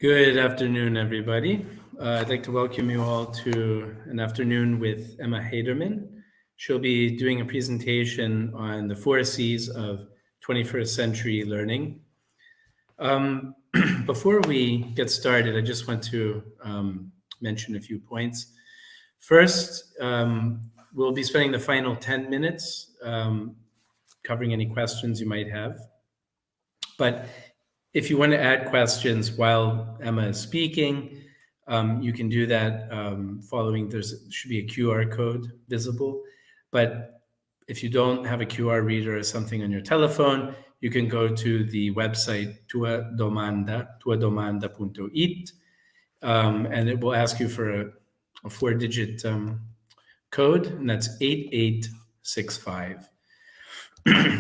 Good afternoon, everybody. I'd like to welcome you all to an afternoon with Emma Heyderman. She'll be doing a presentation on the 4 C's of 21st century learning. Before we get started, I just want to mention a few points. First, we'll be spending the final 10 minutes covering any questions you might have. But if you want to add questions while Emma is speaking, you can do that following, there should be a QR code visible. But if you don't have a QR reader or something on your telephone, you can go to the website tuadomanda.it, and it will ask you for a 4-digit code, and that's 8865.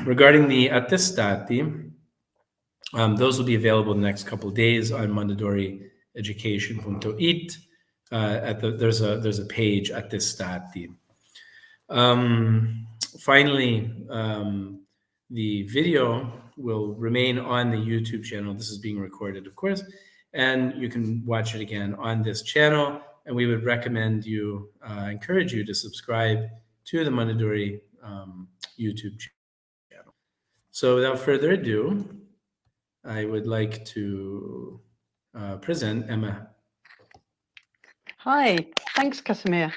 Regarding the attestati, those will be available in the next couple of days on mondadorieducation.it. There's a page attestati. Finally, the video will remain on the YouTube channel. This is being recorded, of course, and you can watch it again on this channel. And we would encourage you to subscribe to the Mondadori YouTube channel. So without further ado, I would like to present Emma. Hi, thanks, Casimir.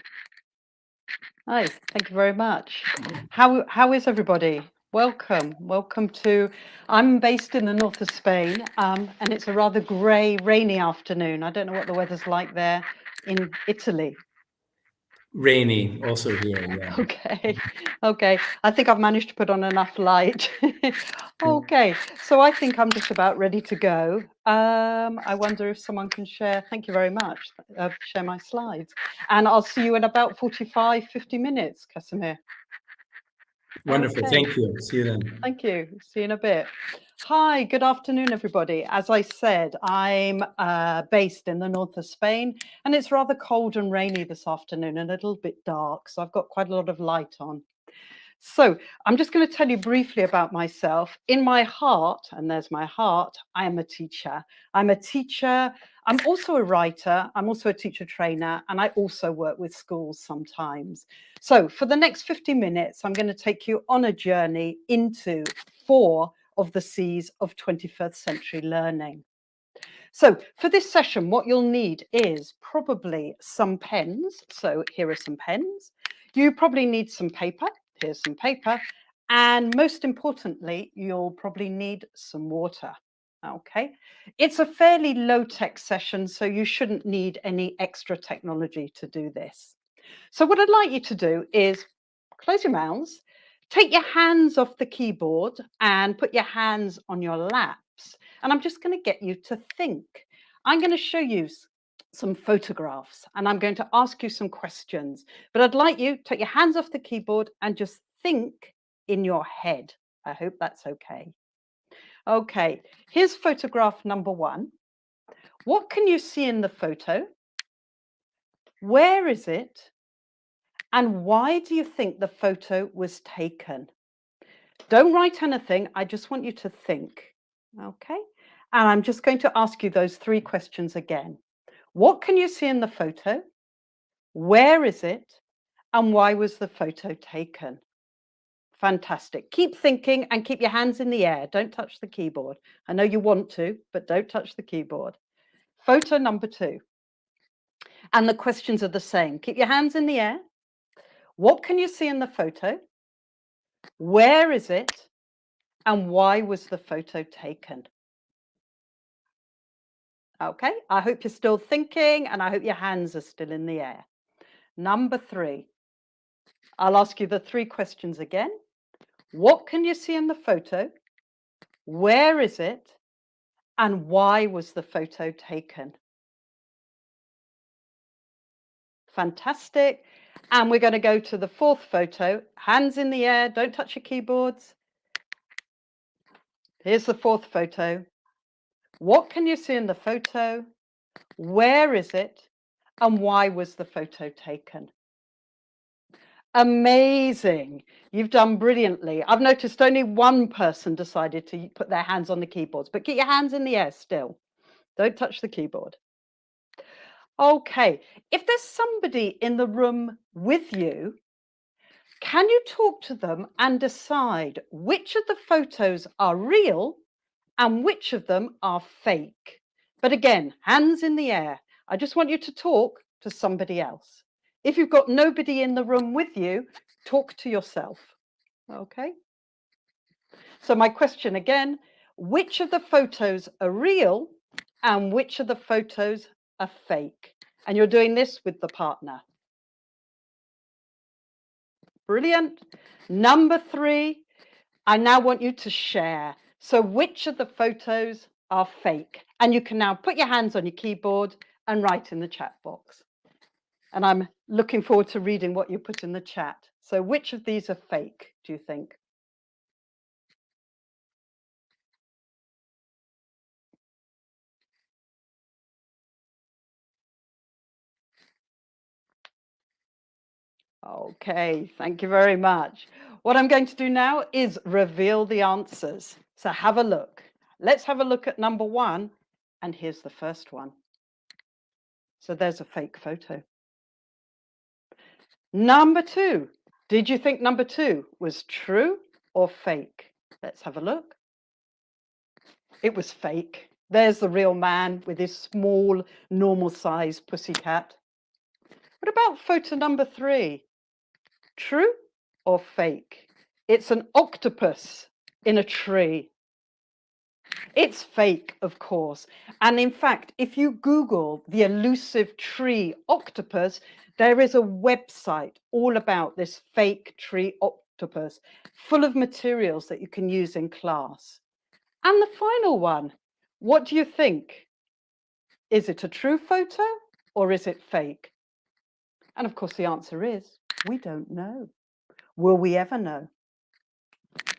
Hi, thank you very much. How is everybody? Welcome to, I'm based in the north of Spain, and it's a rather grey, rainy afternoon. I don't know what the weather's like there in Italy. Rainy, also here, yeah. Okay. I think I've managed to put on enough light. Okay, so I think I'm just about ready to go. I wonder if someone can share, thank you very much, share my slides. And I'll see you in about 45, 50 minutes, Casimir. Wonderful, Okay. thank you. See you then. Thank you, see you in a bit. Hi, good afternoon, everybody. As I said, I'm based in the north of Spain, and it's rather cold and rainy this afternoon and a little bit dark, so I've got quite a lot of light on. So I'm just going to tell you briefly about myself. In my heart, and there's my heart, I am a teacher. I'm a teacher. I'm also a writer. I'm also a teacher trainer, and I also work with schools sometimes. So for the next 50 minutes, I'm going to take you on a journey into 4 of the C's of 21st century learning. So for this session, what you'll need is probably some pens. So here are some pens. You probably need some paper. Here's some paper. And most importantly, you'll probably need some water. Okay. It's a fairly low-tech session, so you shouldn't need any extra technology to do this. So what I'd like you to do is close your mouths, take your hands off the keyboard and put your hands on your laps. And I'm just going to get you to think. I'm going to show you some photographs and I'm going to ask you some questions. But I'd like you to take your hands off the keyboard and just think in your head. I hope that's okay. Okay, here's photograph number 1. What can you see in the photo? Where is it? And why do you think the photo was taken? Don't write anything. I just want you to think. Okay. And I'm just going to ask you those 3 questions again. What can you see in the photo? Where is it? And why was the photo taken? Fantastic. Keep thinking and keep your hands in the air. Don't touch the keyboard. I know you want to, but don't touch the keyboard. Photo number 2. And the questions are the same. Keep your hands in the air. What can you see in the photo? Where is it? And why was the photo taken? Okay, I hope you're still thinking and I hope your hands are still in the air. Number 3. I'll ask you the 3 questions again. What can you see in the photo? Where is it? And why was the photo taken? Fantastic. And we're going to go to the 4th photo. Hands in the air, don't touch your keyboards. Here's the 4th photo. What can you see in the photo? Where is it? And why was the photo taken? Amazing. You've done brilliantly. I've noticed only one person decided to put their hands on the keyboards, but get your hands in the air still. Don't touch the keyboard. Okay, if there's somebody in the room with you, can you talk to them and decide which of the photos are real and which of them are fake? But again, hands in the air. I just want you to talk to somebody else. If you've got nobody in the room with you, talk to yourself. Okay? So my question again, which of the photos are real and which of the photos are fake? And you're doing this with the partner. Brilliant. Number 3, I now want you to share. So which of the photos are fake? And you can now put your hands on your keyboard and write in the chat box. And I'm looking forward to reading what you put in the chat. So which of these are fake, do you think? Okay, thank you very much. What I'm going to do now is reveal the answers. So have a look. Let's have a look at number 1. And here's the first one. So there's a fake photo. Number 2. Did you think number 2 was true or fake? Let's have a look. It was fake. There's the real man with his small, normal-sized pussycat. What about photo number 3? True or fake? It's an octopus in a tree. It's fake, of course. And in fact, if you Google the elusive tree octopus, there is a website all about this fake tree octopus, full of materials that you can use in class. And the final one, what do you think? Is it a true photo or is it fake? And of course, the answer is, we don't know. Will we ever know?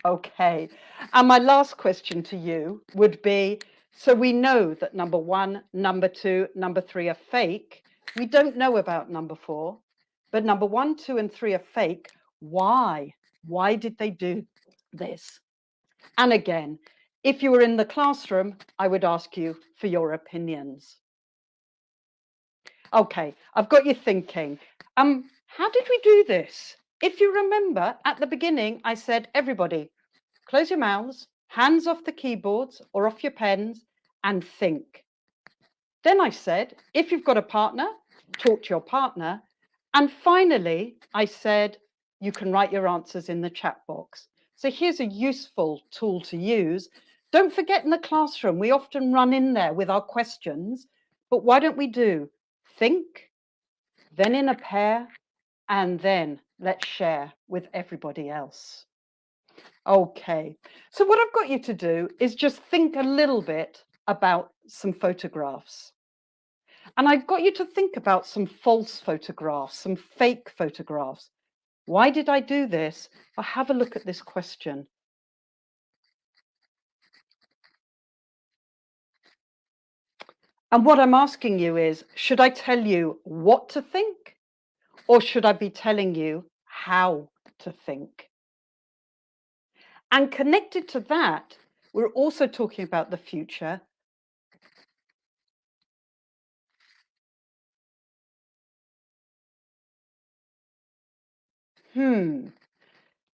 Okay. And my last question to you would be, so we know that number 1, number 2, number 3 are fake. We don't know about number 4, but number 1, 2, and 3 are fake. Why? Why did they do this? And again, if you were in the classroom, I would ask you for your opinions. Okay, I've got you thinking. How did we do this? If you remember, at the beginning, I said, everybody, close your mouths, hands off the keyboards or off your pens, and think. Then I said, if you've got a partner, talk to your partner. And finally, I said, you can write your answers in the chat box. So here's a useful tool to use. Don't forget in the classroom, we often run in there with our questions, but why don't we do think, then in a pair, and then let's share with everybody else. Okay, so what I've got you to do is just think a little bit about some photographs. And I've got you to think about some false photographs, some fake photographs. Why did I do this? Well, have a look at this question. And what I'm asking you is, should I tell you what to think? Or should I be telling you how to think? And connected to that, we're also talking about the future.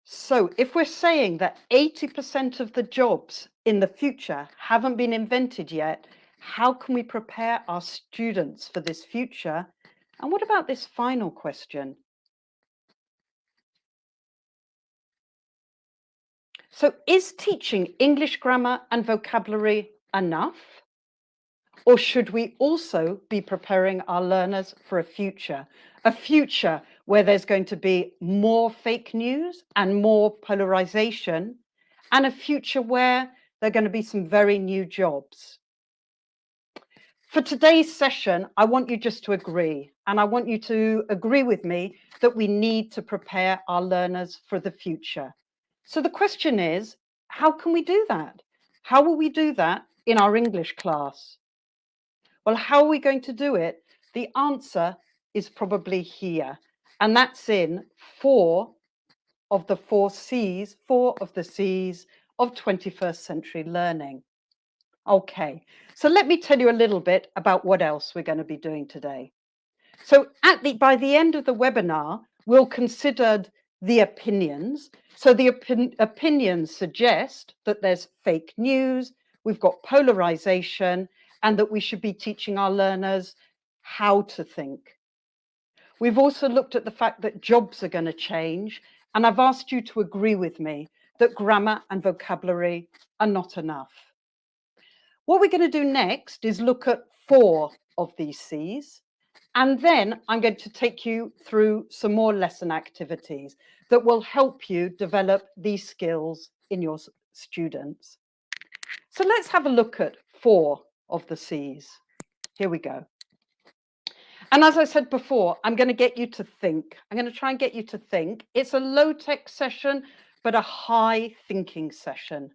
So if we're saying that 80% of the jobs in the future haven't been invented yet, how can we prepare our students for this future? And what about this final question? So is teaching English grammar and vocabulary enough? Or should we also be preparing our learners for a future where there's going to be more fake news and more polarization, and a future where there are going to be some very new jobs? For today's session, I want you just to agree, and I want you to agree with me that we need to prepare our learners for the future. So the question is, how can we do that? How will we do that in our English class? Well, how are we going to do it? The answer is probably here, and that's in 4 of the 4 C's, 4 of the C's of 21st century learning. Okay, so let me tell you a little bit about what else we're going to be doing today. So by the end of the webinar, we'll consider the opinions. So the opinions suggest that there's fake news, we've got polarization, and that we should be teaching our learners how to think. We've also looked at the fact that jobs are going to change, and I've asked you to agree with me that grammar and vocabulary are not enough. What we're going to do next is look at 4 of these C's, and then I'm going to take you through some more lesson activities that will help you develop these skills in your students. So let's have a look at 4 of the C's. Here we go. And as I said before, I'm going to get you to think. I'm going to try and get you to think. It's a low-tech session, but a high thinking session.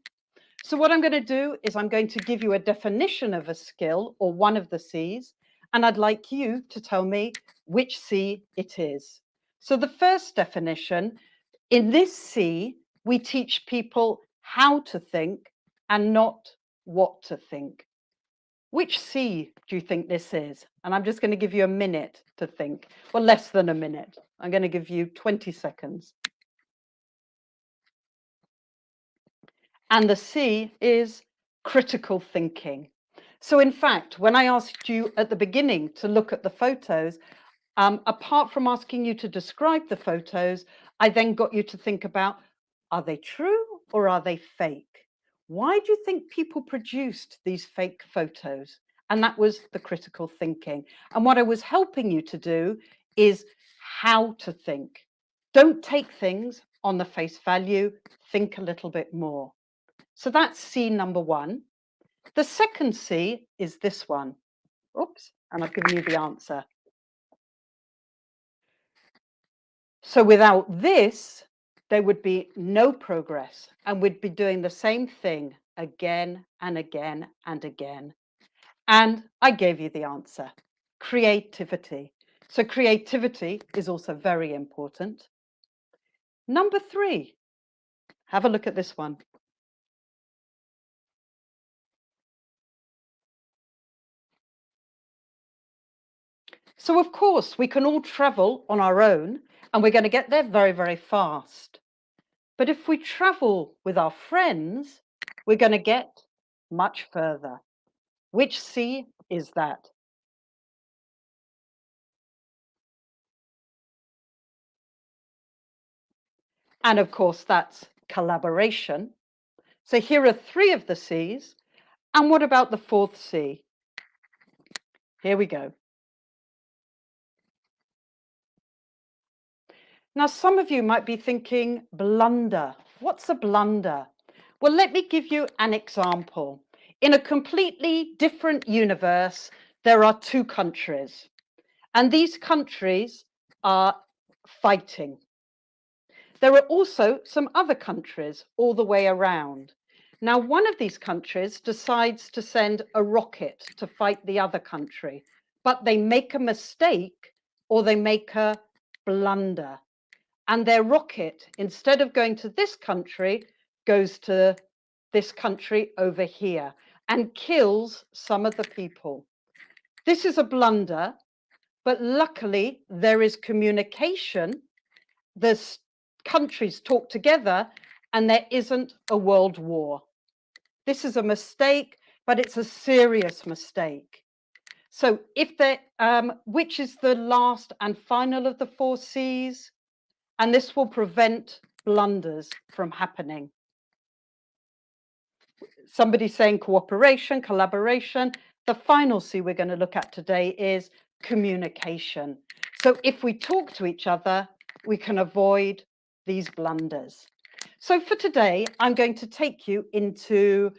So what I'm going to do is I'm going to give you a definition of a skill or one of the C's, and I'd like you to tell me which C it is. So the first definition, in this C, we teach people how to think and not what to think. Which C do you think this is? And I'm just going to give you a minute to think. Well, less than a minute. I'm going to give you 20 seconds. And the C is critical thinking. So in fact, when I asked you at the beginning to look at the photos, apart from asking you to describe the photos, I then got you to think about, are they true or are they fake? Why do you think people produced these fake photos? And that was the critical thinking. And what I was helping you to do is how to think. Don't take things on the face value, think a little bit more. So that's C number 1. The second C is this one. Oops, and I've given you the answer. So without this, there would be no progress, and we'd be doing the same thing again and again and again. And I gave you the answer, creativity. So creativity is also very important. Number 3, have a look at this one. So of course, we can all travel on our own, and we're going to get there very, very fast. But if we travel with our friends, we're going to get much further. Which C is that? And of course, that's collaboration. So here are 3 of the C's. And what about the 4th C? Here we go. Now, some of you might be thinking, blunder. What's a blunder? Well, let me give you an example. In a completely different universe, there are 2 countries, and these countries are fighting. There are also some other countries all the way around. Now, one of these countries decides to send a rocket to fight the other country, but they make a mistake or they make a blunder. And their rocket, instead of going to this country, goes to this country over here and kills some of the people. This is a blunder, but luckily there is communication. The countries talk together and there isn't a world war. This is a mistake, but it's a serious mistake. So which is the last and final of the 4 C's? And this will prevent blunders from happening. Somebody saying cooperation, collaboration. The final C we're going to look at today is communication. So if we talk to each other, we can avoid these blunders. So for today, I'm going to take you into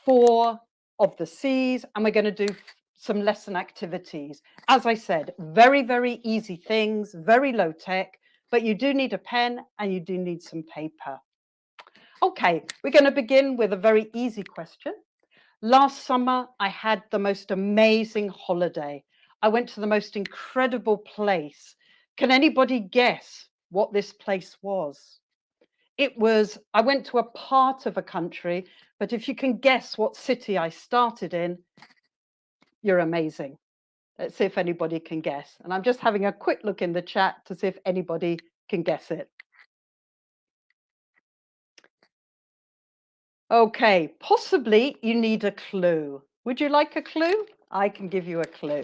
4 of the C's, and we're going to do some lesson activities. As I said, very, very easy things, very low tech, but you do need a pen and you do need some paper. Okay, we're going to begin with a very easy question. Last summer, I had the most amazing holiday. I went to the most incredible place. Can anybody guess what this place was? I went to a part of a country, but if you can guess what city I started in, you're amazing. Let's see if anybody can guess. And I'm just having a quick look in the chat to see if anybody can guess it. Okay, possibly you need a clue. Would you like a clue? I can give you a clue.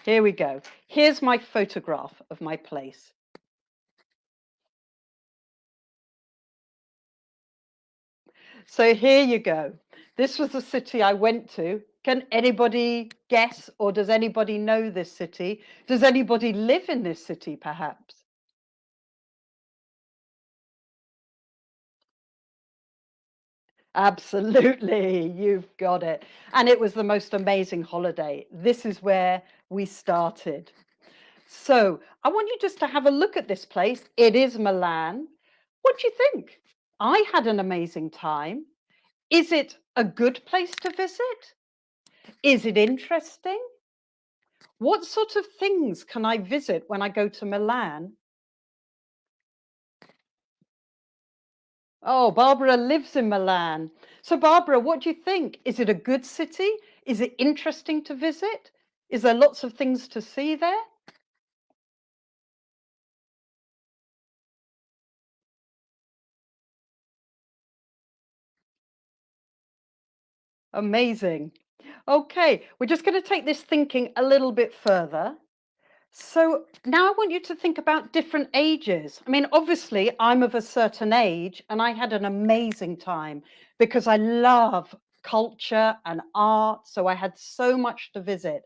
Here we go. Here's my photograph of my place. So here you go. This was the city I went to. Can anybody guess, or does anybody know this city? Does anybody live in this city, perhaps? Absolutely, you've got it. And it was the most amazing holiday. This is where we started. So I want you just to have a look at this place. It is Milan. What do you think? I had an amazing time. Is it a good place to visit? Is it interesting? What sort of things can I visit when I go to Milan? Oh, Barbara lives in Milan. So, Barbara, what do you think? Is it a good city? Is it interesting to visit? Is there lots of things to see there? Amazing. Okay, we're just going to take this thinking a little bit further. So now I want you to think about different ages. I mean, obviously, I'm of a certain age and I had an amazing time because I love culture and art. So I had so much to visit.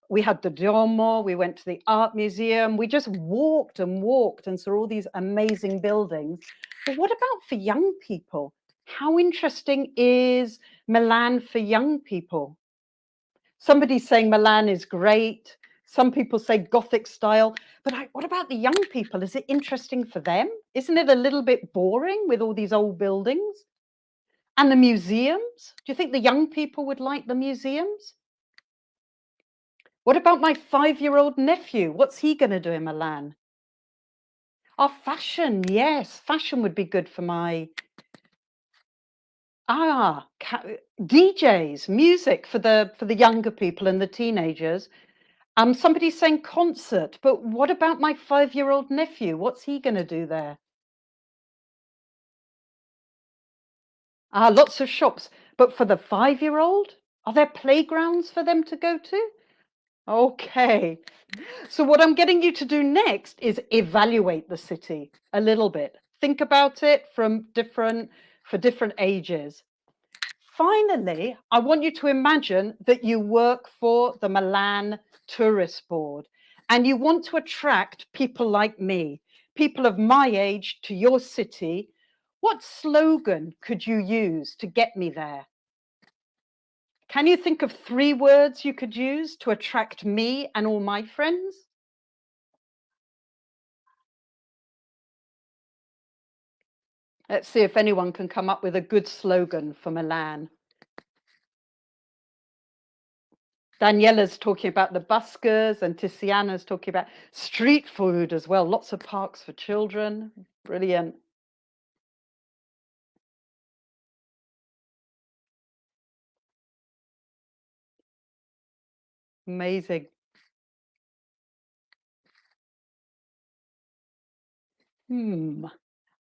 We had the Duomo, we went to the art museum, we just walked and walked and saw all these amazing buildings. But what about for young people? How interesting is Milan for young people? Somebody's saying Milan is great. Some people say Gothic style. But what about the young people? Is it interesting for them? Isn't it a little bit boring with all these old buildings? And the museums? Do you think the young people would like the museums? What about my 5-year-old nephew? What's he going to do in Milan? Oh, fashion. Yes, fashion would be good for my... DJs, music for the younger people and the teenagers. Somebody's saying concert, but what about my 5-year-old nephew? What's he going to do there? Lots of shops. But for the 5-year-old, are there playgrounds for them to go to? Okay. So what I'm getting you to do next is evaluate the city a little bit. Think about it for different ages. Finally, I want you to imagine that you work for the Milan Tourist Board and you want to attract people like me, people of my age, to your city. What slogan could you use to get me there? Can you think of 3 words you could use to attract me and all my friends? Let's see if anyone can come up with a good slogan for Milan. Daniela's talking about the buskers and Tiziana's talking about street food as well. Lots of parks for children. Brilliant. Amazing. And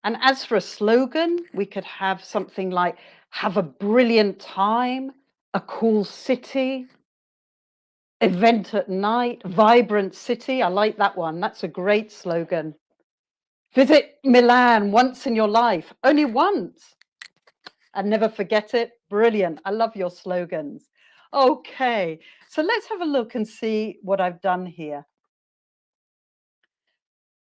as for a slogan, we could have something like, have a brilliant time, a cool city, event at night, vibrant city. I like that one. That's a great slogan. Visit Milan once in your life, only once, and never forget it. Brilliant. I love your slogans. Okay, so let's have a look and see what I've done here.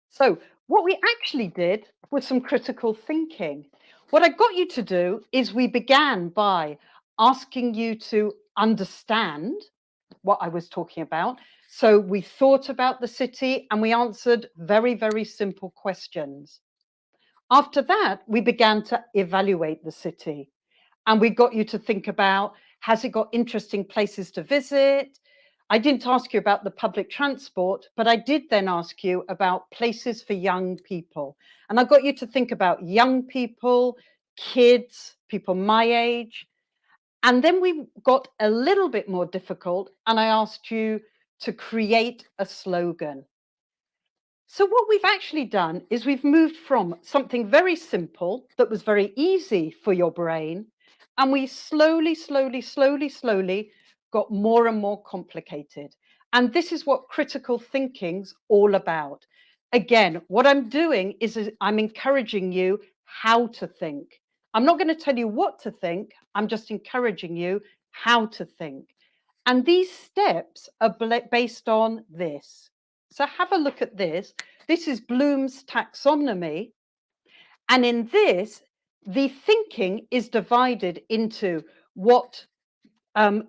So what we actually did was some critical thinking. What I got you to do is we began by asking you to understand what I was talking about. So we thought about the city and we answered very, very simple questions. After that, we began to evaluate the city and we got you to think about, has it got interesting places to visit? I didn't ask you about the public transport, but I did then ask you about places for young people. And I got you to think about young people, kids, people my age. And then we got a little bit more difficult, and I asked you to create a slogan. So what we've actually done is we've moved from something very simple that was very easy for your brain, and we slowly got more and more complicated. And this is what critical thinking's all about. Again, what I'm doing is I'm encouraging you how to think. I'm not going to tell you what to think. I'm just encouraging you how to think. And these steps are based on this. So have a look at this. This is Bloom's taxonomy. And in this, the thinking is divided into what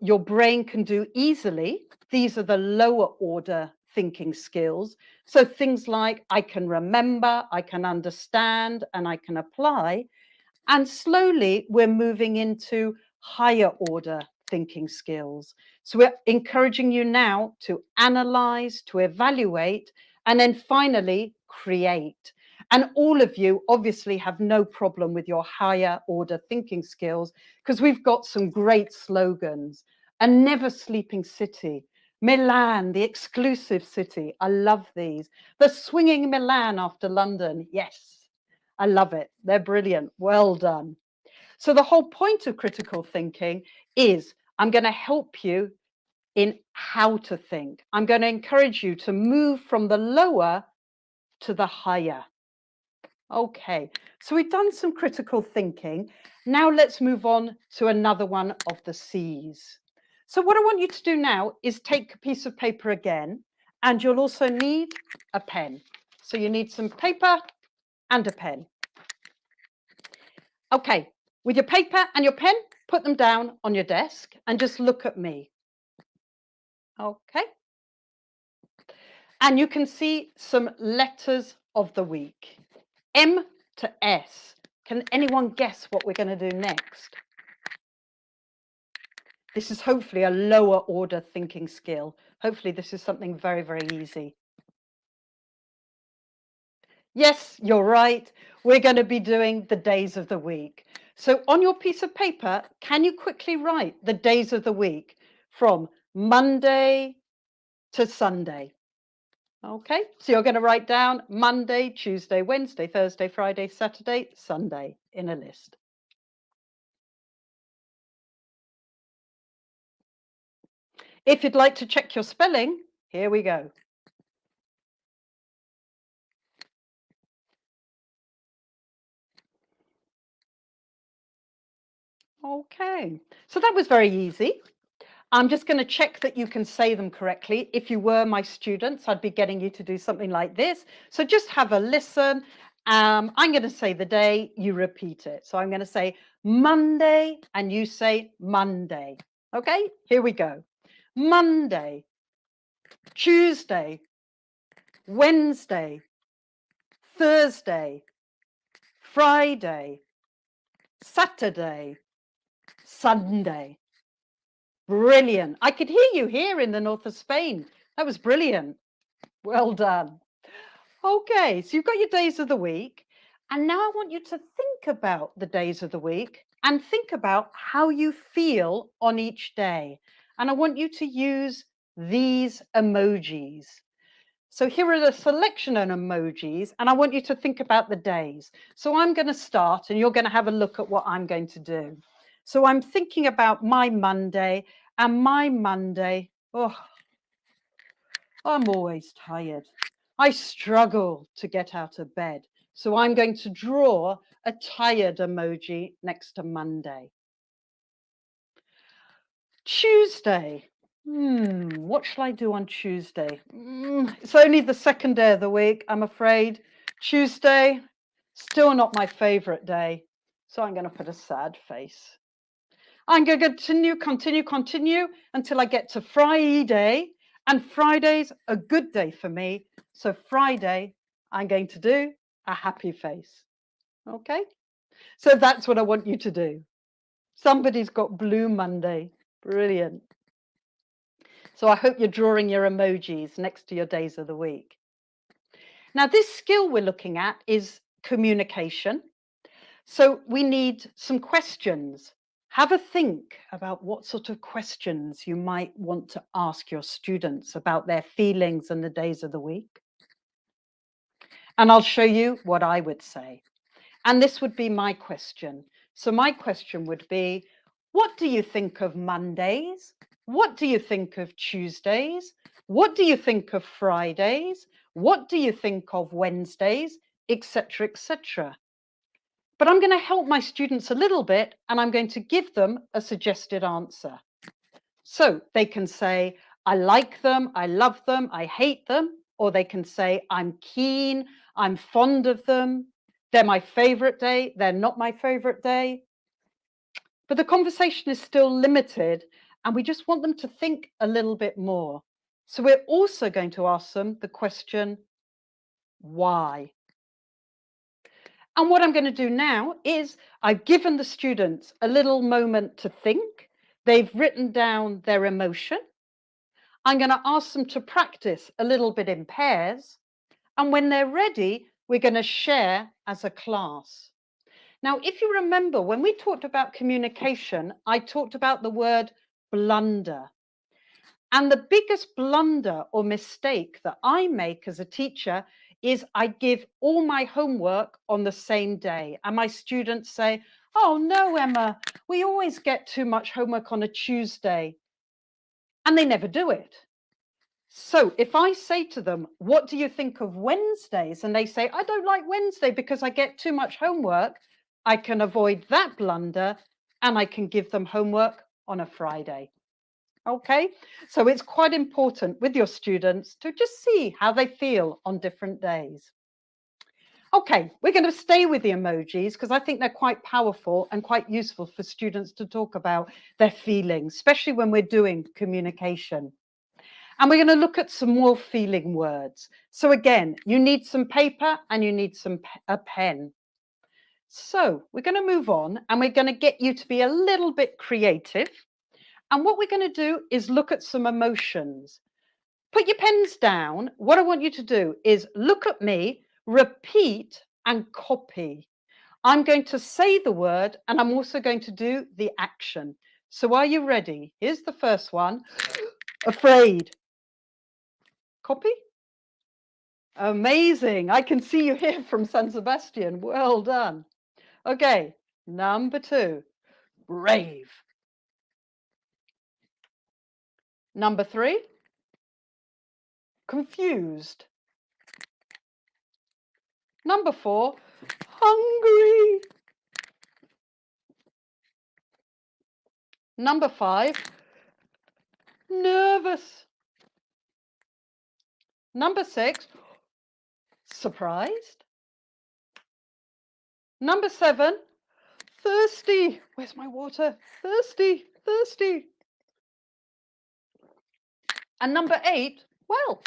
your brain can do easily. These are the lower order thinking skills. So things like I can remember, I can understand, and I can apply. And slowly we're moving into higher order thinking skills. So we're encouraging you now to analyze, to evaluate, and then finally create. And all of you obviously have no problem with your higher order thinking skills because we've got some great slogans. A never sleeping city. Milan, the exclusive city. I love these. The swinging Milan after London. Yes, I love it. They're brilliant. Well done. So the whole point of critical thinking is I'm going to help you in how to think. I'm going to encourage you to move from the lower to the higher. Okay, so we've done some critical thinking. Now let's move on to another one of the C's. So what I want you to do now is take a piece of paper again, and you'll also need a pen. So you need some paper and a pen. Okay, with your paper and your pen, put them down on your desk and just look at me. Okay. And you can see some letters of the week. M to S. Can anyone guess what we're going to do next? This is hopefully a lower order thinking skill. Hopefully this is something very, very easy. Yes, you're right. We're going to be doing the days of the week. So on your piece of paper, can you quickly write the days of the week from Monday to Sunday? Okay, so you're going to write down Monday, Tuesday, Wednesday, Thursday, Friday, Saturday, Sunday in a list. If you'd like to check your spelling, here we go. Okay, so that was very easy. I'm just going to check that you can say them correctly. If you were my students, I'd be getting you to do something like this. So just have a listen. I'm going to say the day, you repeat it. So I'm going to say Monday and you say Monday. Okay, here we go. Monday, Tuesday, Wednesday, Thursday, Friday, Saturday, Sunday. Brilliant. I could hear you here in the north of Spain. That was brilliant. Well done. Okay, so you've got your days of the week. And now I want you to think about the days of the week and think about how you feel on each day. And I want you to use these emojis. So here are the selection of emojis, and I want you to think about the days. So I'm going to start, and you're going to have a look at what I'm going to do. So I'm thinking about my Monday, and my Monday, oh, I'm always tired. I struggle to get out of bed. So I'm going to draw a tired emoji next to Monday. Tuesday. What shall I do on Tuesday? It's only the second day of the week, I'm afraid. Tuesday, still not my favorite day. So I'm going to put a sad face. I'm going to continue until I get to Friday. And Friday's a good day for me. So Friday, I'm going to do a happy face. Okay? So that's what I want you to do. Somebody's got Blue Monday. Brilliant. So I hope you're drawing your emojis next to your days of the week. Now, this skill we're looking at is communication. So we need some questions. Have a think about what sort of questions you might want to ask your students about their feelings and the days of the week. And I'll show you what I would say. And this would be my question. So my question would be, what do you think of Mondays? What do you think of Tuesdays? What do you think of Fridays? What do you think of Wednesdays? Etc., etc. But I'm going to help my students a little bit, and I'm going to give them a suggested answer. So they can say, I like them, I love them, I hate them, or they can say, I'm keen, I'm fond of them, they're my favorite day, they're not my favorite day. But the conversation is still limited, and we just want them to think a little bit more. So we're also going to ask them the question, why? And what I'm going to do now is I've given the students a little moment to think. They've written down their emotion. I'm going to ask them to practice a little bit in pairs. And when they're ready, we're going to share as a class. Now, if you remember, when we talked about communication, I talked about the word blunder. And the biggest blunder or mistake that I make as a teacher is I give all my homework on the same day. And my students say, oh no, Emma, we always get too much homework on a Tuesday. And they never do it. So if I say to them, what do you think of Wednesdays? And they say, I don't like Wednesday because I get too much homework. I can avoid that blunder and I can give them homework on a Friday. Okay, so it's quite important with your students to just see how they feel on different days. Okay, we're going to stay with the emojis because I think they're quite powerful and quite useful for students to talk about their feelings, especially when we're doing communication. And we're going to look at some more feeling words. So again, you need some paper and you need a pen. So we're going to move on and we're going to get you to be a little bit creative. And what we're going to do is look at some emotions. Put your pens down. What I want you to do is look at me, repeat and copy. I'm going to say the word and I'm also going to do the action. So are you ready? Here's the first one. Afraid. Copy. Amazing. I can see you here from San Sebastian. Well done. Okay, number 2. Brave. Number 3. Confused. Number 4. Hungry. Number 5. Nervous. Number 6. Surprised. Number 7. Thirsty. Where's my water? Thirsty, thirsty. And number 8. Well.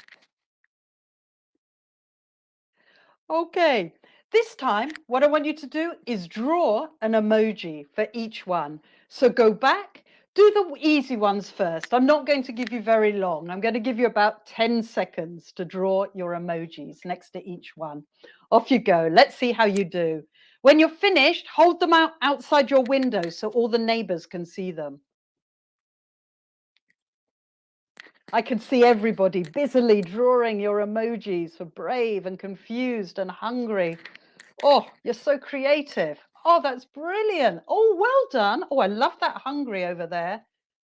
Okay, this time what I want you to do is draw an emoji for each one. So go back, do the easy ones first. I'm not going to give you very long. I'm going to give you about 10 seconds to draw your emojis next to each one. Off you go. Let's see how you do. When you're finished, hold them out outside your window so all the neighbors can see them. I can see everybody busily drawing your emojis for brave and confused and hungry. Oh, you're so creative. Oh, that's brilliant. Oh, well done. Oh, I love that hungry over there.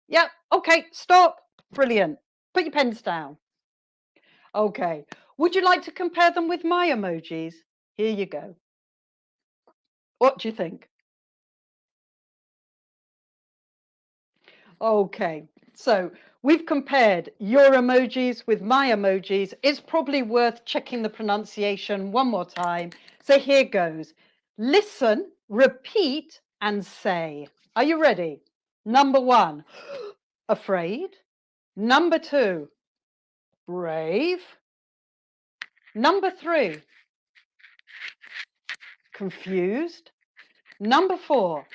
Yeah, okay, stop. Brilliant. Put your pens down. Okay, would you like to compare them with my emojis? Here you go. What do you think? Okay, so we've compared your emojis with my emojis. It's probably worth checking the pronunciation one more time. So here goes. Listen, repeat, and say. Are you ready? Number 1, afraid. Number 2, brave. Number 3, confused. Number 4,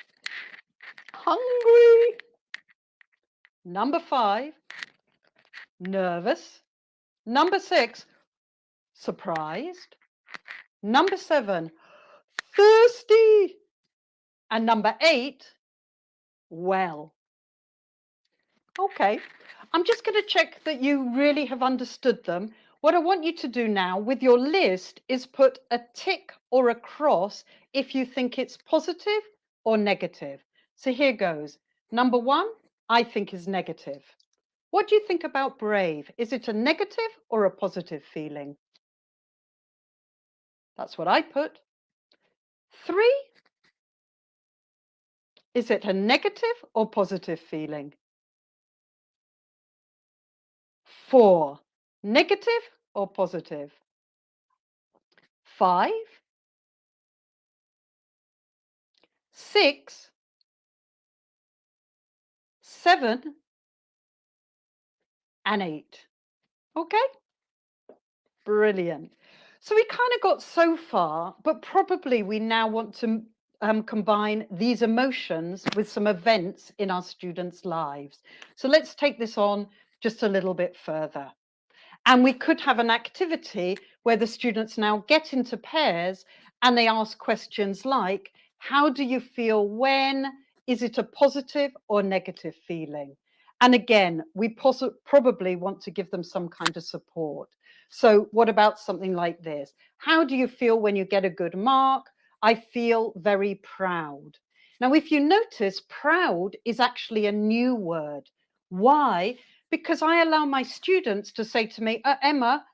hungry. Number 5, nervous. Number 6, surprised. Number 7, thirsty. And number 8, well. Okay, I'm just going to check that you really have understood them. What I want you to do now with your list is put a tick or a cross if you think it's positive or negative. So here goes. Number 1, I think is negative. What do you think about brave? Is it a negative or a positive feeling? That's what I put. 3, is it a negative or positive feeling? 4, negative or positive? 5, 6, 7, and 8. Okay, brilliant. So we kind of got so far, but probably we now want to combine these emotions with some events in our students' lives. So let's take this on just a little bit further. And we could have an activity where the students now get into pairs and they ask questions like, how do you feel when? Is it a positive or negative feeling? And again, we probably want to give them some kind of support. So what about something like this? How do you feel when you get a good mark? I feel very proud. Now, if you notice, proud is actually a new word. Why? Because I allow my students to say to me, Emma,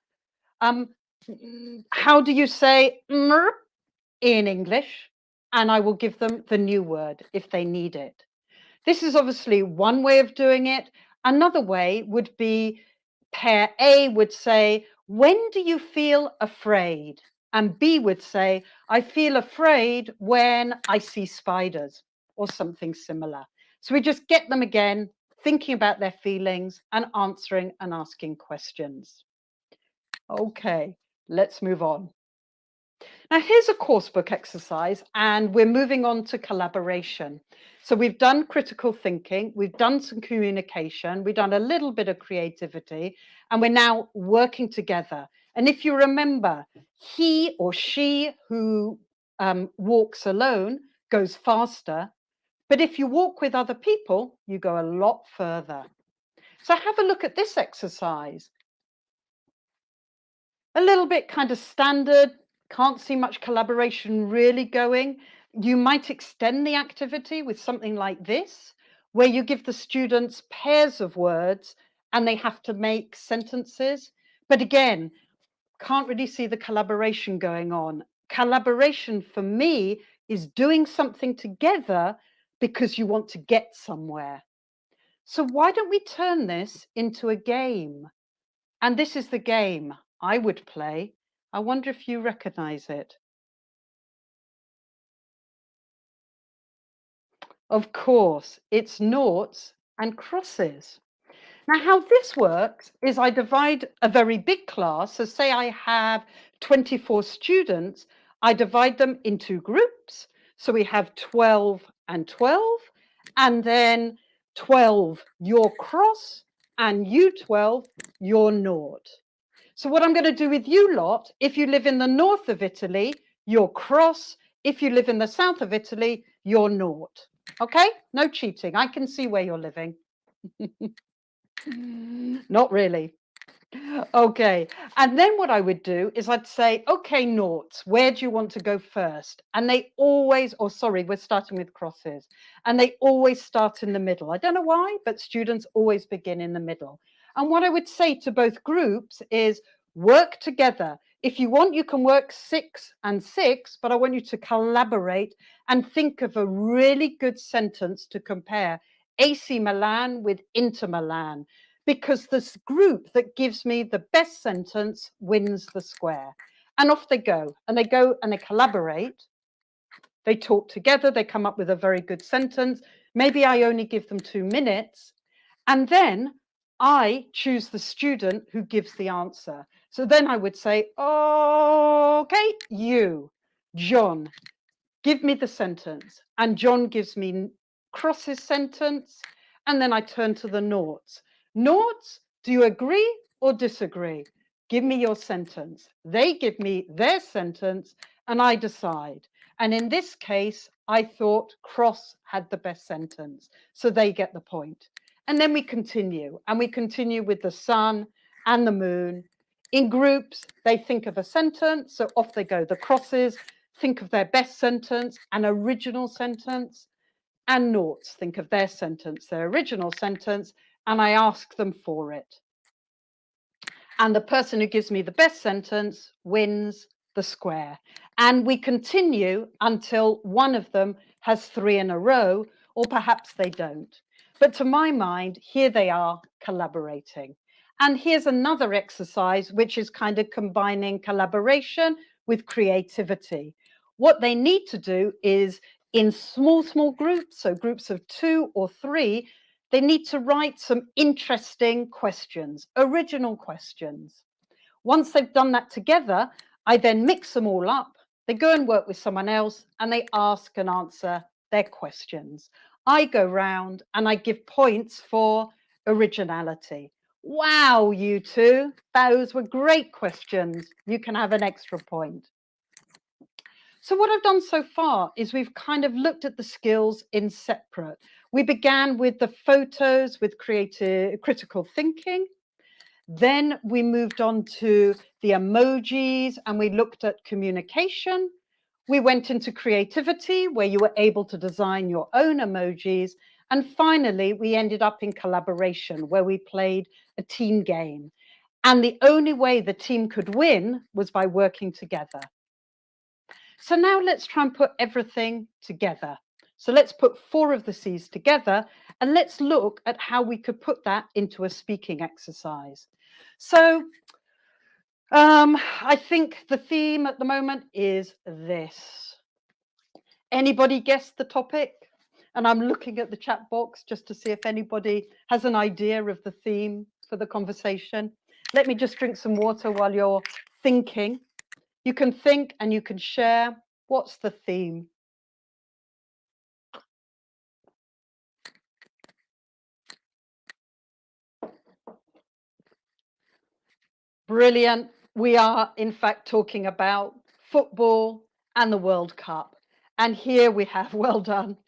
how do you say in English? And I will give them the new word if they need it. This is obviously one way of doing it. Another way would be pair A would say, when do you feel afraid? And B would say, I feel afraid when I see spiders or something similar. So we just get them again, thinking about their feelings and answering and asking questions. Okay, let's move on. Now, here's a course book exercise, and we're moving on to collaboration. So we've done critical thinking, we've done some communication, we've done a little bit of creativity, and we're now working together. And if you remember, he or she who walks alone goes faster, but if you walk with other people, you go a lot further. So have a look at this exercise. A little bit kind of standard, can't see much collaboration really going. You might extend the activity with something like this, where you give the students pairs of words and they have to make sentences. But again, can't really see the collaboration going on. Collaboration for me is doing something together because you want to get somewhere. So why don't we turn this into a game? And this is the game I would play. I wonder if you recognize it. Of course, it's noughts and crosses. Now, how this works is I divide a very big class. So say I have 24 students, I divide them into groups. So we have 12 and 12, and then 12, you're cross, and you 12, you're nought. So what I'm going to do with you lot, if you live in the north of Italy, you're cross. If you live in the south of Italy, you're nought. Okay? No cheating. I can see where you're living. Not really. Okay. And then what I would do is I'd say, okay, noughts, where do you want to go first? And they always, or sorry, we're starting with crosses. And they always start in the middle. I don't know why, but students always begin in the middle. And what I would say to both groups is work together. If you want, you can work 6 and 6, but I want you to collaborate and think of a really good sentence to compare AC Milan with Inter Milan, because this group that gives me the best sentence wins the square. And off they go and they collaborate. They talk together, they come up with a very good sentence. Maybe I only give them 2 minutes. And then I choose the student who gives the answer. So then I would say, okay, you, John, give me the sentence. And John gives me Cross's sentence. And then I turn to the noughts. Noughts, Do you agree or disagree? Give me your sentence. They give me their sentence and I decide. And in this case, I thought Cross had the best sentence, so they get the point. And then we continue, and we continue with the sun and the moon. In groups, they think of a sentence, so off they go. The Crosses think of their best sentence, an original sentence, and Noughts think of their sentence, their original sentence, and I ask them for it. And the person who gives me the best sentence wins the square. And we continue until one of them has 3 in a row, or perhaps they don't. But to my mind, here they are collaborating. And here's another exercise, which is kind of combining collaboration with creativity. What they need to do is in small groups, so groups of 2 or 3, they need to write some interesting questions, original questions. Once they've done that together, I then mix them all up. They go and work with someone else and they ask and answer their questions. I go round and I give points for originality. Wow, you two, those were great questions. You can have an extra point. So what I've done so far is we've kind of looked at the skills in separate. We began with the photos with critical thinking. Then we moved on to the emojis and we looked at communication. We went into creativity where you were able to design your own emojis. And finally, we ended up in collaboration where we played a team game. And the only way the team could win was by working together. So now let's try and put everything together. So let's put 4 of the C's together and let's look at how we could put that into a speaking exercise. So I think the theme at the moment is this. Anybody guess the topic? And I'm looking at the chat box just to see if anybody has an idea of the theme for the conversation. Let me just drink some water while you're thinking. You can think and you can share. What's the theme? Brilliant. We are, in fact, talking about football and the World Cup. And here we have, well done.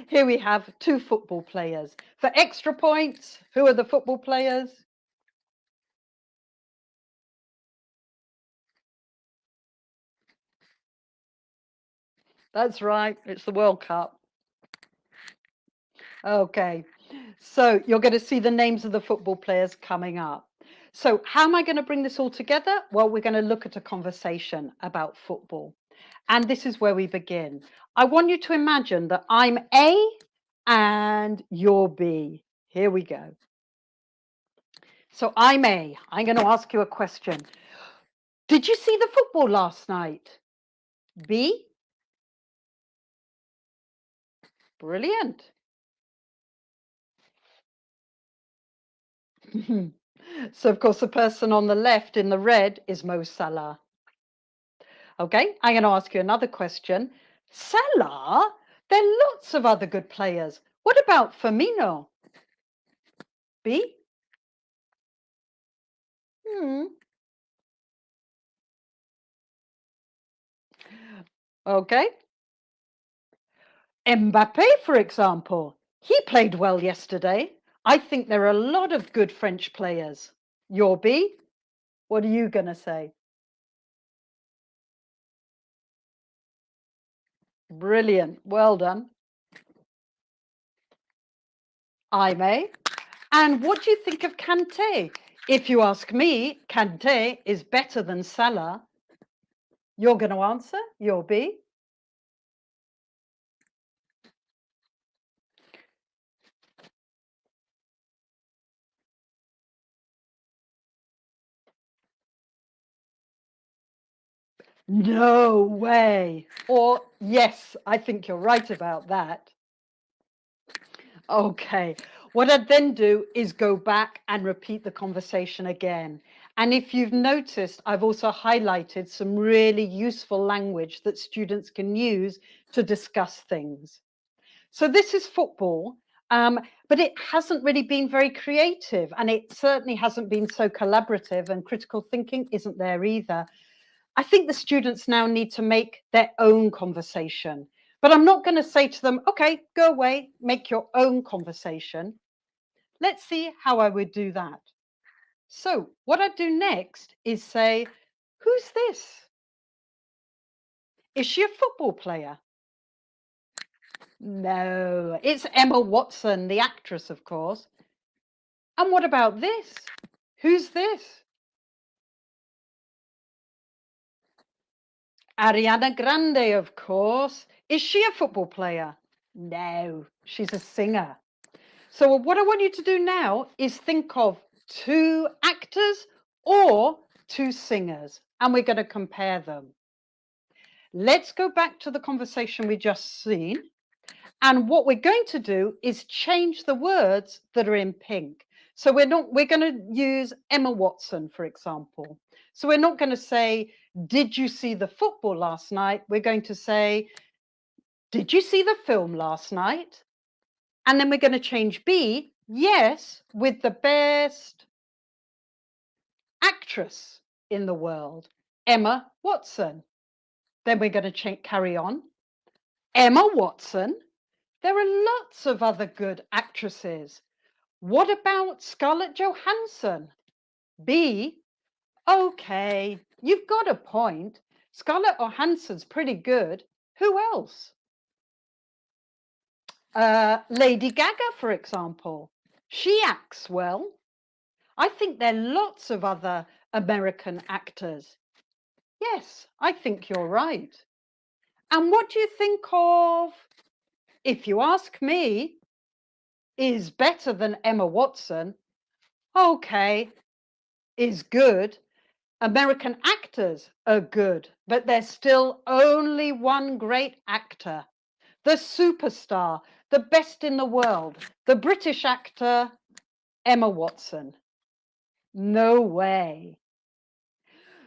Here we have 2 football players. For extra points, who are the football players? That's right, it's the World Cup. Okay, so you're going to see the names of the football players coming up. So how am I going to bring this all together? Well, we're going to look at a conversation about football. And this is where we begin. I want you to imagine that I'm A and you're B. Here we go. So I'm A. I'm going to ask you a question. Did you see the football last night? B? Brilliant. So, of course, the person on the left in the red is Mo Salah. Okay, I'm going to ask you another question. Salah? There are lots of other good players. What about Firmino? B? Okay. Mbappe, for example, he played well yesterday. I think there are a lot of good French players. You're B? What are you going to say? Brilliant. Well done. I'm A. And what do you think of Kante? If you ask me, Kante is better than Salah. You're going to answer? You're B? No way. Or yes, I think you're right about that. Okay. What I'd then do is go back and repeat the conversation again. And if you've noticed, I've also highlighted some really useful language that students can use to discuss things. So this is football. But it hasn't really been very creative, and it certainly hasn't been so collaborative, and critical thinking isn't there either. I think the students now need to make their own conversation, but I'm not going to say to them, okay, go away, make your own conversation. Let's see how I would do that. So what I do next is say, who's this? Is she a football player? No, it's Emma Watson, the actress, of course. And what about this? Who's this? Ariana Grande, of course. Is she a football player? No, she's a singer. So what I want you to do now is think of 2 actors or 2 singers, and we're going to compare them. Let's go back to the conversation we just seen. And what we're going to do is change the words that are in pink. So we're going to use Emma Watson, for example. So we're not going to say, did you see the football last night? We're going to say, did you see the film last night? And then we're going to change B, yes, with the best actress in the world, Emma Watson. Then we're going to carry on. Emma Watson. There are lots of other good actresses. What about Scarlett Johansson? B. Okay, you've got a point. Scarlett Johansson's pretty good. Who else? Lady Gaga, for example. She acts well. I think there are lots of other American actors. Yes, I think you're right. And what do you think of, if you ask me, is better than Emma Watson? Okay, is good. American actors are good, but there's still only one great actor, the superstar, the best in the world, the British actor, Emma Watson. No way.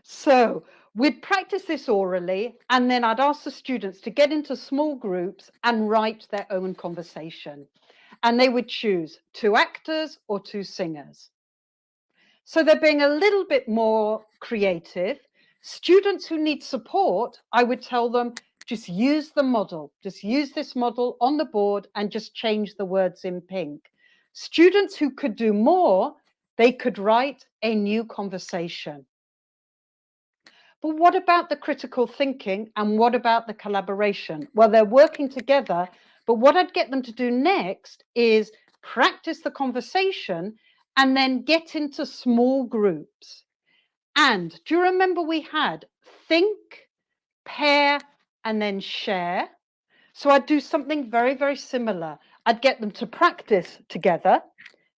So we'd practice this orally, and then I'd ask the students to get into small groups and write their own conversation. And they would choose 2 actors or 2 singers. So they're being a little bit more creative. Students who need support, I would tell them, just use the model. Just use this model on the board and just change the words in pink. Students who could do more, they could write a new conversation. But what about the critical thinking, and what about the collaboration? Well, they're working together, but what I'd get them to do next is practice the conversation and then get into small groups. And do you remember we had think, pair, and then share? So I'd do something very, very similar. I'd get them to practice together.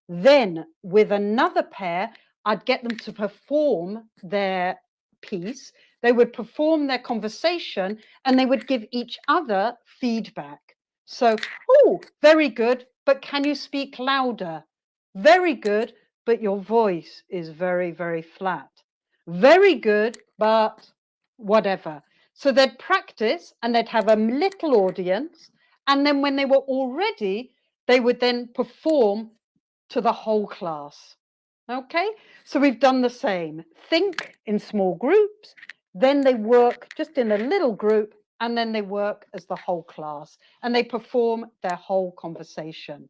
Then with another pair, I'd get them to perform their piece. They would perform their conversation and they would give each other feedback. So, oh, very good, but can you speak louder? Very good, but your voice is very, very flat. Very good, but whatever. So they'd practice and they'd have a little audience. And then when they were all ready, they would then perform to the whole class. Okay, so we've done the same. Think in small groups, then they work just in a little group, and then they work as the whole class, and they perform their whole conversation.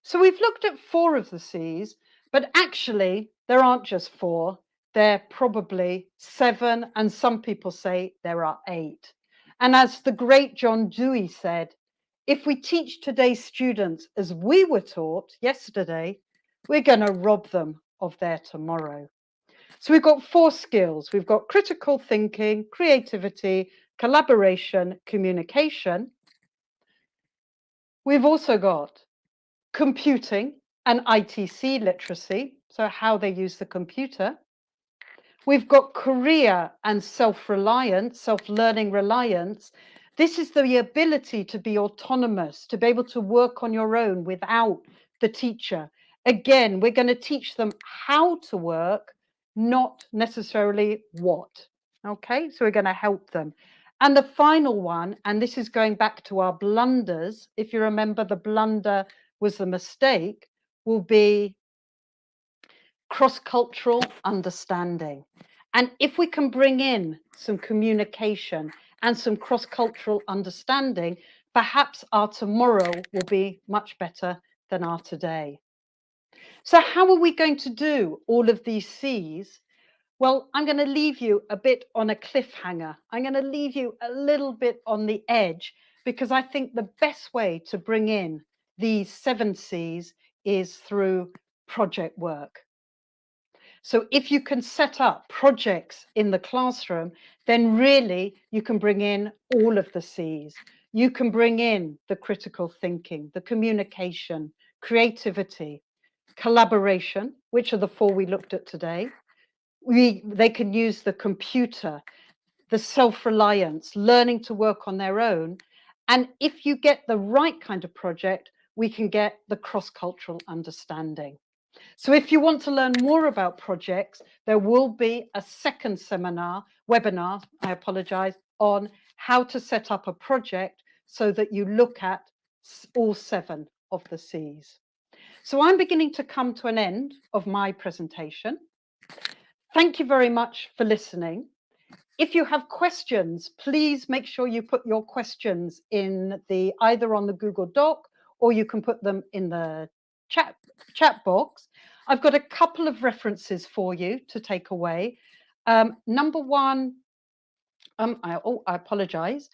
So we've looked at 4 of the C's, but actually there aren't just 4. There are probably 7, and some people say there are 8. And as the great John Dewey said, if we teach today's students as we were taught yesterday, we're going to rob them of their tomorrow. So we've got 4 skills. We've got critical thinking, creativity, collaboration, communication. We've also got computing and ITC literacy, so how they use the computer. We've got career and self-reliance, self-learning reliance. This is the ability to be autonomous, to be able to work on your own without the teacher. Again, we're going to teach them how to work, not necessarily what. Okay, so we're going to help them. And the final one, and this is going back to our blunders, if you remember, the blunder was the mistake, will be cross-cultural understanding. And if we can bring in some communication and some cross-cultural understanding, perhaps our tomorrow will be much better than our today. So how are we going to do all of these C's? Well, I'm going to leave you a bit on a cliffhanger. I'm going to leave you a little bit on the edge, because I think the best way to bring in these 7 C's is through project work. So if you can set up projects in the classroom, then really you can bring in all of the C's. You can bring in the critical thinking, the communication, creativity, collaboration, which are the 4 we looked at today. They can use the computer, the self-reliance, learning to work on their own. And if you get the right kind of project, we can get the cross-cultural understanding. So if you want to learn more about projects, there will be a second webinar, I apologize, on how to set up a project so that you look at all 7 of the C's. So I'm beginning to come to an end of my presentation. Thank you very much for listening. If you have questions, please make sure you put your questions in either on the Google Doc, or you can put them in the chat box. I've got a couple of references for you to take away. Number 1, I apologize.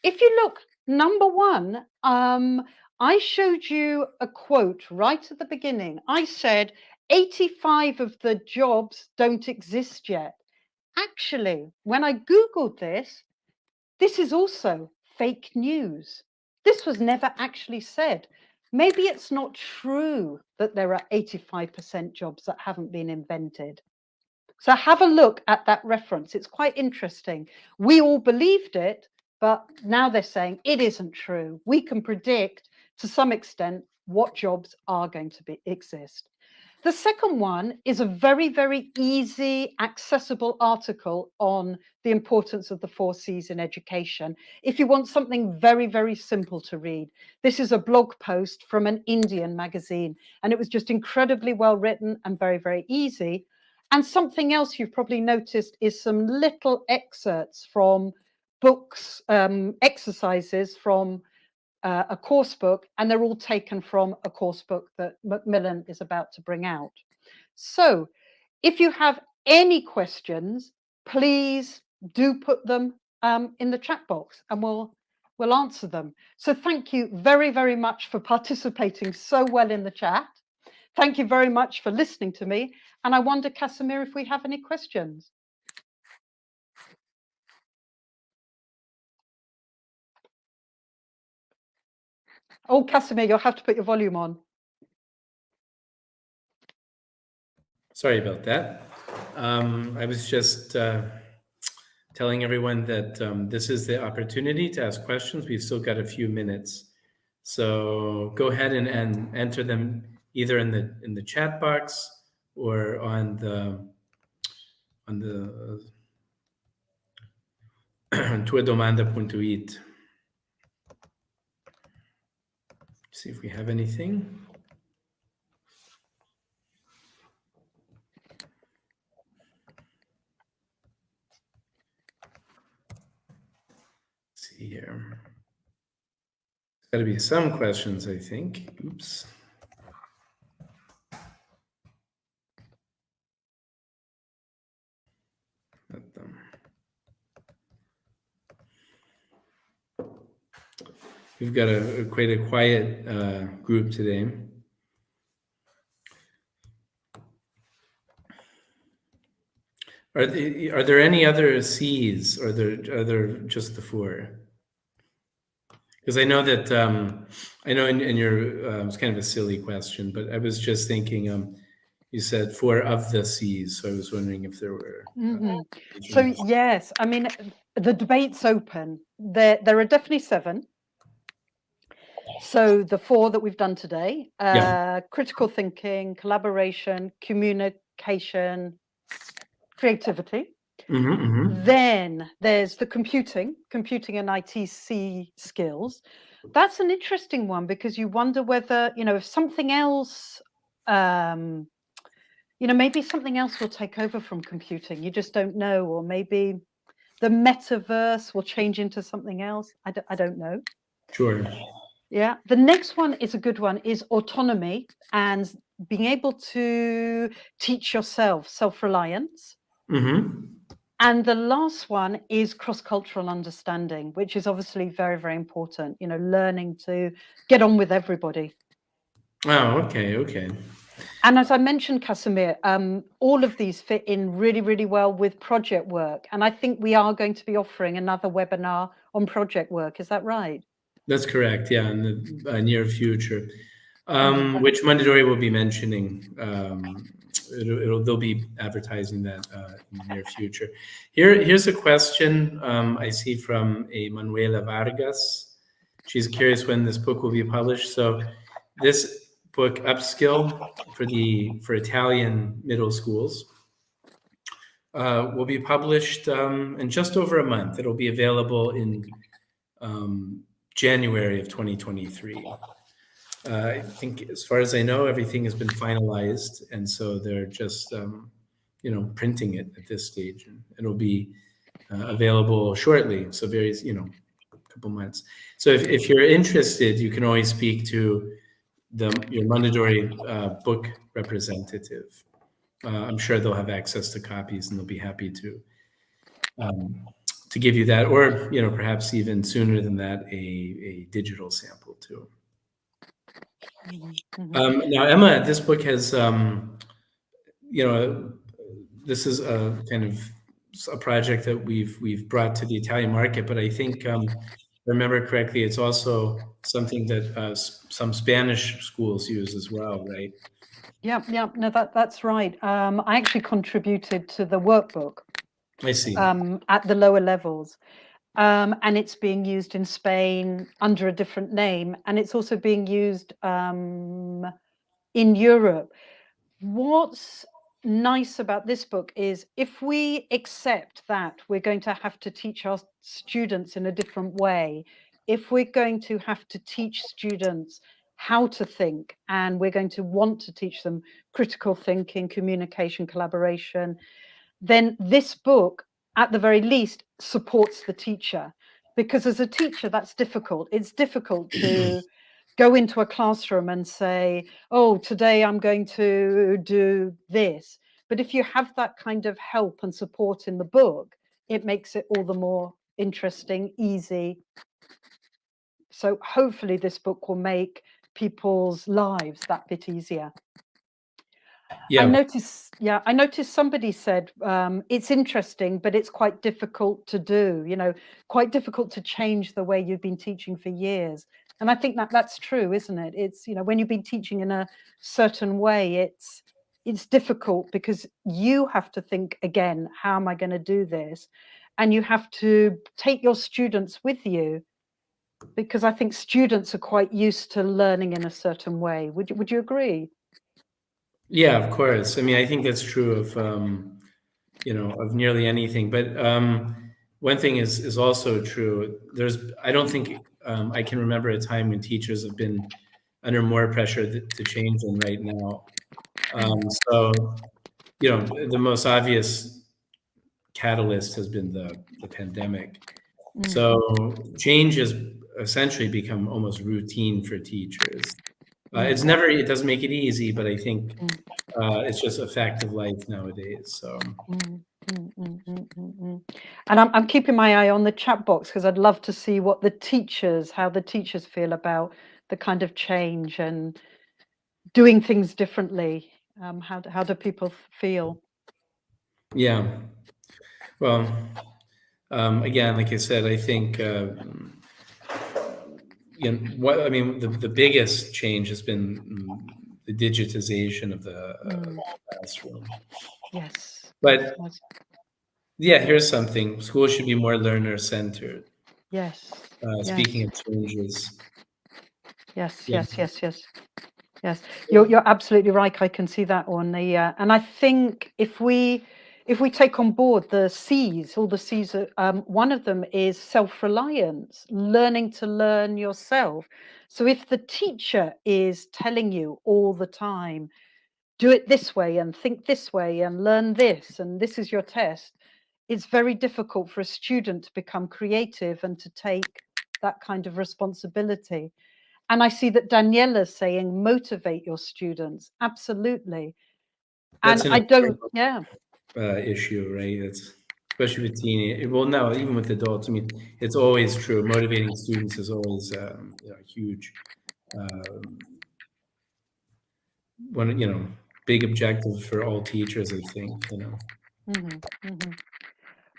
If you look, number 1, I showed you a quote right at the beginning. I said 85 of the jobs don't exist yet. Actually, when I Googled this is also fake news. This was never actually said. Maybe it's not true that there are 85% jobs that haven't been invented. So have a look at that reference. It's quite interesting. We all believed it, but now they're saying it isn't true. We can predict to some extent what jobs are going to exist. The second one is a very, very easy, accessible article on the importance of the 4 C's in education. If you want something very, very simple to read, this is a blog post from an Indian magazine, and it was just incredibly well written and very, very easy. And something else you've probably noticed is some little excerpts from books, exercises from a course book, and they're all taken from a course book that Macmillan is about to bring out. So if you have any questions, please do put them in the chat box, and we'll answer them. So thank you very, very much for participating so well in the chat. Thank you very much for listening to me. And I wonder, Casimir, if we have any questions. Oh, Casimir, you'll have to put your volume on. Sorry about that. I was just telling everyone that this is the opportunity to ask questions. We've still got a few minutes. So go ahead and enter them either in the chat box or on the tuadomanda.it. See if we have anything. Let's see here. There's got to be some questions, I think. Oops. Not them. We've got quite a quiet group today. Are there any other C's, or are there just the 4? Because I know that I know in your it's kind of a silly question, but I was just thinking you said 4 of the C's, so I was wondering if there were. So yes, I mean the debate's open. There are definitely 7. So the 4 that we've done today: critical thinking, collaboration, communication, creativity. Then there's the computing and ITC skills. That's an interesting one because you wonder whether, if something else, maybe something else will take over from computing. You just don't know, or maybe the metaverse will change into something else. I don't know. Sure. Yeah. The next one is a good one, is autonomy and being able to teach yourself, self-reliance. And the last one is cross-cultural understanding, which is obviously very, very important, learning to get on with everybody. Oh, okay. And as I mentioned, Casimir, all of these fit in really, really well with project work. And I think we are going to be offering another webinar on project work. Is that right? That's correct, yeah, in the near future, which Mondadori will be mentioning. They'll be advertising that in the near future. Here's a question I see from a Manuela Vargas. She's curious when this book will be published. So this book, Upskill for Italian middle schools, will be published in just over a month. It'll be available in January of 2023. I think, as far as I know, everything has been finalized, and so they're just, printing it at this stage, and it'll be available shortly. So very, couple months. So if you're interested, you can always speak to your Mondadori book representative. I'm sure they'll have access to copies, and they'll be happy to give you that, or perhaps even sooner than that, a digital sample too. Now, Emma, this book has, this is a kind of a project that we've brought to the Italian market, but I think, if I remember correctly, it's also something that some Spanish schools use as well, right? Yeah, no, that's right. I actually contributed to the workbook. I see. At the lower levels. And it's being used in Spain under a different name, and it's also being used in Europe. What's nice about this book is if we accept that we're going to have to teach our students in a different way, if we're going to have to teach students how to think, and we're going to want to teach them critical thinking, communication, collaboration, then this book, at the very least, supports the teacher. Because as a teacher, that's difficult. It's difficult to go into a classroom and say, oh, today I'm going to do this. But if you have that kind of help and support in the book, it makes it all the more interesting, easy. So hopefully this book will make people's lives that bit easier. Yeah. I noticed somebody said it's interesting, but it's quite difficult to do, quite difficult to change the way you've been teaching for years. And I think that's true, isn't it? It's, when you've been teaching in a certain way, it's difficult because you have to think again, how am I going to do this? And you have to take your students with you, because I think students are quite used to learning in a certain way. Would you agree? Yeah, of course. I mean, I think that's true of of nearly anything. But one thing is also true. I don't think I can remember a time when teachers have been under more pressure to change than right now. So the most obvious catalyst has been the pandemic. So change has essentially become almost routine for teachers. It doesn't make it easy, but I think it's just a fact of life nowadays. So. And I'm keeping my eye on the chat box because I'd love to see how the teachers feel about the kind of change and doing things differently. How do people feel? Yeah. Well, again, like I said, I think the biggest change has been the digitization of the classroom. Yes. But yeah, here's something. Schools should be more learner-centered. Yes. Speaking of changes. Yes. You're absolutely right. I can see that on the and I think if we if we take on board the C's, all the C's, one of them is self-reliance, learning to learn yourself. So if the teacher is telling you all the time, do it this way and think this way and learn this, and this is your test, it's very difficult for a student to become creative and to take that kind of responsibility. And I see that Daniela's saying, motivate your students. Absolutely. That's And I don't, yeah. Issue, right? It's especially with teenagers. Well, no, even with adults. I mean, it's always true. Motivating students is always a huge one. Big objective for all teachers, I think.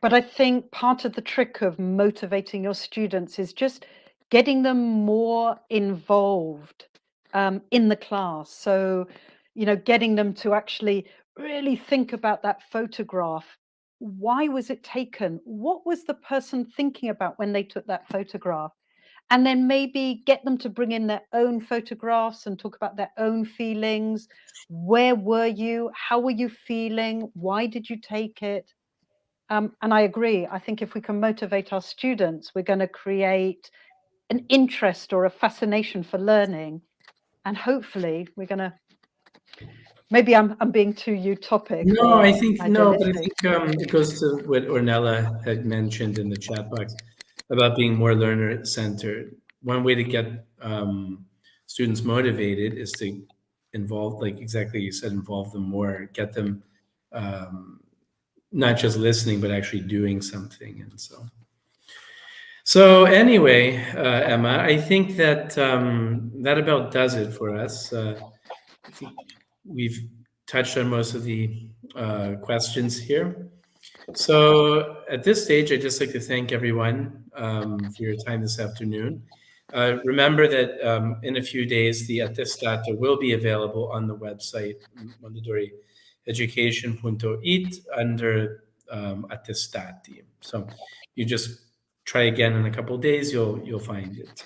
But I think part of the trick of motivating your students is just getting them more involved in the class. So, getting them to actually really think about that photograph. Why was it taken? What was the person thinking about when they took that photograph? And then maybe get them to bring in their own photographs and talk about their own feelings. Where were you? How were you feeling? Why did you take it? And I agree. I think if we can motivate our students, we're going to create an interest or a fascination for learning. And hopefully we're going to, maybe I'm being too utopic. No, I think no, but I think it goes to what Ornella had mentioned in the chat box about being more learner-centered. One way to get students motivated is to involve, like exactly you said, involve them more, get them not just listening, but actually doing something. And so anyway, Emma, I think that that about does it for us. I think we've touched on most of the questions here. So at this stage, I'd just like to thank everyone for your time this afternoon. Remember that in a few days, the attestato will be available on the website, mondodorieducation.it, under attestati. So you just try again in a couple of days, you'll find it.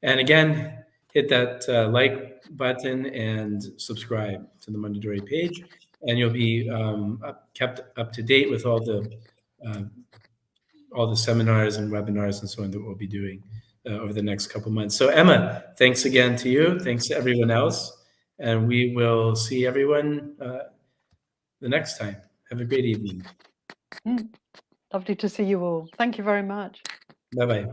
And again, hit that like button and subscribe to the Mondadori page, and you'll be kept up to date with all the seminars and webinars and so on that we'll be doing over the next couple months. So Emma, thanks again to you. Thanks to everyone else. And we will see everyone the next time. Have a great evening. Lovely to see you all. Thank you very much. Bye-bye.